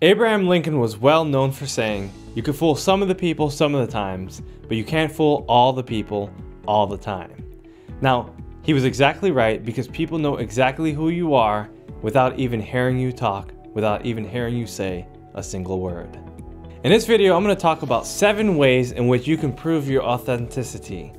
Abraham Lincoln was well known for saying, "You can fool some of the people some of the times, but you can't fool all the people all the time." Now, he was exactly right, because people know exactly who you are without even hearing you talk, without even hearing you say a single word. In this video, I'm going to talk about 7 ways in which you can prove your authenticity.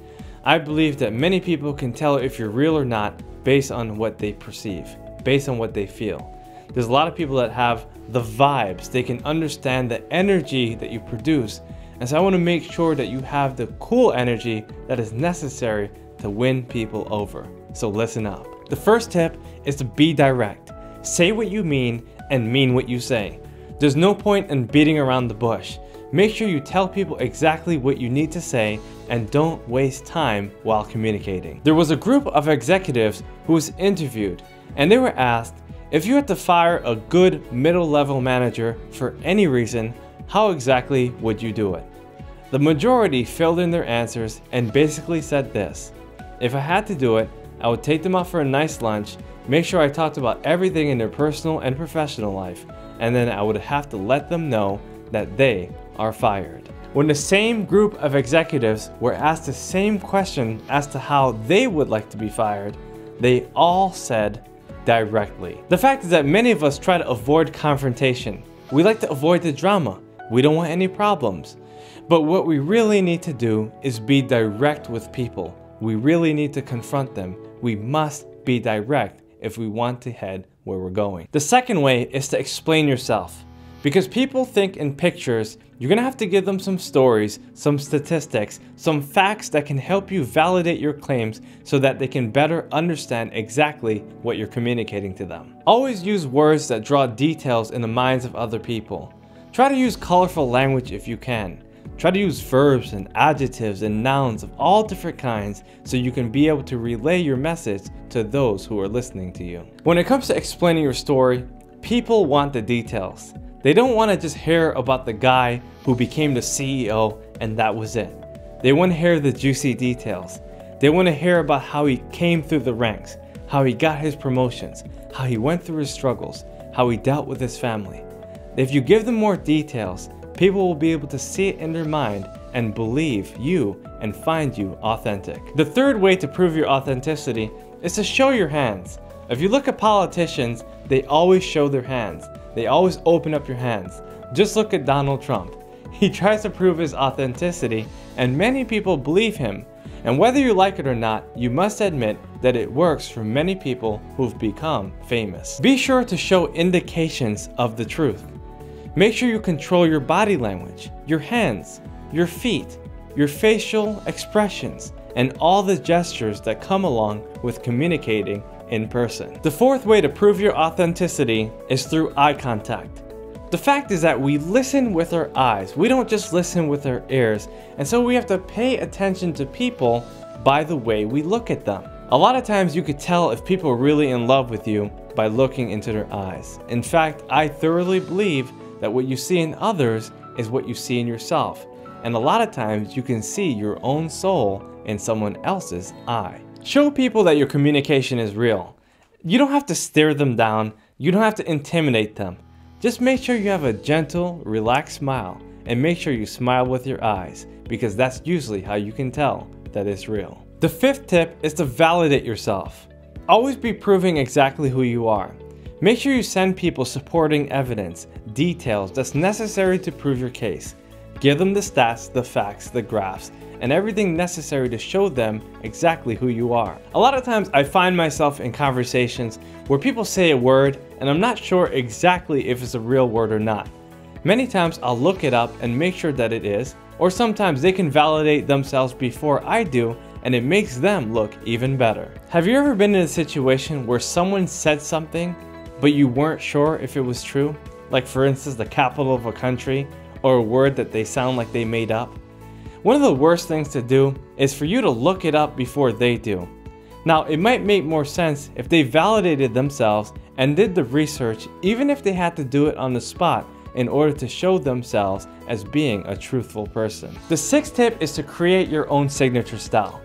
I believe that many people can tell if you're real or not based on what they perceive, based on what they feel. There's a lot of people that have the vibes. They can understand the energy that you produce. And so I want to make sure that you have the cool energy that is necessary to win people over. So listen up. The first tip is to be direct. Say what you mean and mean what you say. There's no point in beating around the bush. Make sure you tell people exactly what you need to say and don't waste time while communicating. There was a group of executives who was interviewed, and they were asked, if you had to fire a good middle-level manager for any reason, how exactly would you do it? The majority filled in their answers and basically said this: if I had to do it, I would take them out for a nice lunch, make sure I talked about everything in their personal and professional life, and then I would have to let them know that they are fired. When the same group of executives were asked the same question as to how they would like to be fired, they all said directly. The fact is that many of us try to avoid confrontation. We like to avoid the drama. We don't want any problems. But what we really need to do is be direct with people. We really need to confront them. We must be direct if we want to head where we're going. The second way is to explain yourself. Because people think in pictures, you're gonna have to give them some stories, some statistics, some facts that can help you validate your claims so that they can better understand exactly what you're communicating to them. Always use words that draw details in the minds of other people. Try to use colorful language if you can. Try to use verbs and adjectives and nouns of all different kinds so you can be able to relay your message to those who are listening to you. When it comes to explaining your story, people want the details. They don't want to just hear about the guy who became the CEO and that was it. They want to hear the juicy details. They want to hear about how he came through the ranks, how he got his promotions, how he went through his struggles, how he dealt with his family. If you give them more details, people will be able to see it in their mind and believe you and find you authentic. The third way to prove your authenticity is to show your hands. If you look at politicians, they always show their hands. They always open up your hands. Just look at Donald Trump. He tries to prove his authenticity and many people believe him. And whether you like it or not, you must admit that it works for many people who've become famous. Be sure to show indications of the truth. Make sure you control your body language, your hands, your feet, your facial expressions, and all the gestures that come along with communicating in person. The fourth way to prove your authenticity is through eye contact. The fact is that we listen with our eyes. We don't just listen with our ears. And so we have to pay attention to people by the way we look at them. A lot of times you could tell if people are really in love with you by looking into their eyes. In fact, I thoroughly believe that what you see in others is what you see in yourself. And a lot of times you can see your own soul in someone else's eye. Show people that your communication is real. You don't have to stare them down. You don't have to intimidate them. Just make sure you have a gentle, relaxed smile, and make sure you smile with your eyes, because that's usually how you can tell that it's real. The fifth tip is to validate yourself. Always be proving exactly who you are. Make sure you send people supporting evidence, details that's necessary to prove your case. Give them the stats, the facts, the graphs, and everything necessary to show them exactly who you are. A lot of times I find myself in conversations where people say a word and I'm not sure exactly if it's a real word or not. Many times I'll look it up and make sure that it is, or sometimes they can validate themselves before I do, and it makes them look even better. Have you ever been in a situation where someone said something but you weren't sure if it was true? Like, for instance, the capital of a country, or a word that they sound like they made up? One of the worst things to do is for you to look it up before they do. Now, it might make more sense if they validated themselves and did the research, even if they had to do it on the spot in order to show themselves as being a truthful person. The sixth tip is to create your own signature style.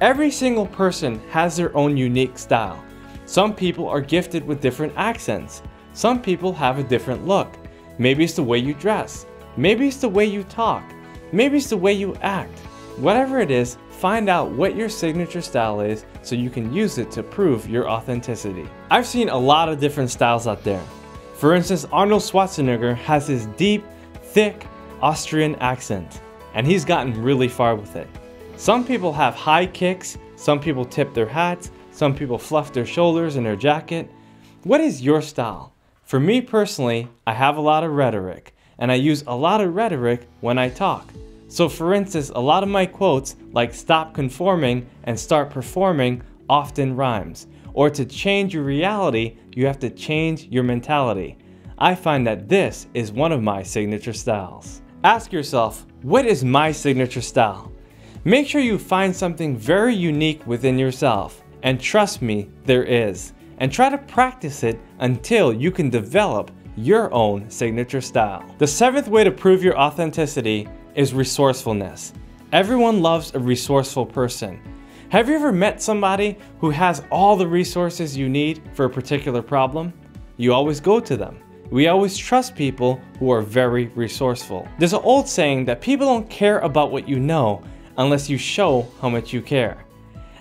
Every single person has their own unique style. Some people are gifted with different accents. Some people have a different look. Maybe it's the way you dress. Maybe it's the way you talk. Maybe it's the way you act. Whatever it is, find out what your signature style is so you can use it to prove your authenticity. I've seen a lot of different styles out there. For instance, Arnold Schwarzenegger has his deep, thick Austrian accent, and he's gotten really far with it. Some people have high kicks, some people tip their hats, some people fluff their shoulders in their jacket. What is your style? For me personally, I have a lot of rhetoric, and I use a lot of rhetoric when I talk. So for instance, a lot of my quotes like "stop conforming and start performing" often rhymes. Or to change your reality, you have to change your mentality. I find that this is one of my signature styles. Ask yourself, what is my signature style? Make sure you find something very unique within yourself. And trust me, there is. And try to practice it until you can develop your own signature style. The 7th way to prove your authenticity is resourcefulness. Everyone loves a resourceful person. Have you ever met somebody who has all the resources you need for a particular problem? You always go to them. We always trust people who are very resourceful. There's an old saying that people don't care about what you know unless you show how much you care.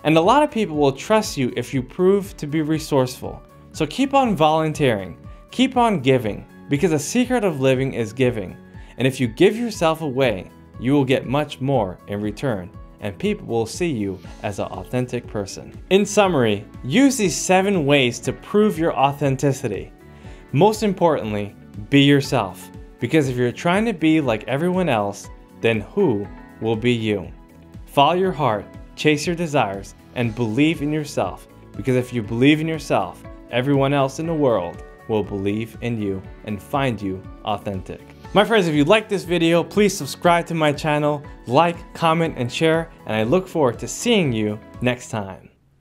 And a lot of people will trust you if you prove to be resourceful. So keep on volunteering, keep on giving, because the secret of living is giving. And if you give yourself away, you will get much more in return, and people will see you as an authentic person. In summary, use these 7 ways to prove your authenticity. Most importantly, be yourself, because if you're trying to be like everyone else, then who will be you? Follow your heart, chase your desires, and believe in yourself, because if you believe in yourself, everyone else in the world will believe in you and find you authentic. My friends, if you like this video, please subscribe to my channel, like, comment, and share, and I look forward to seeing you next time.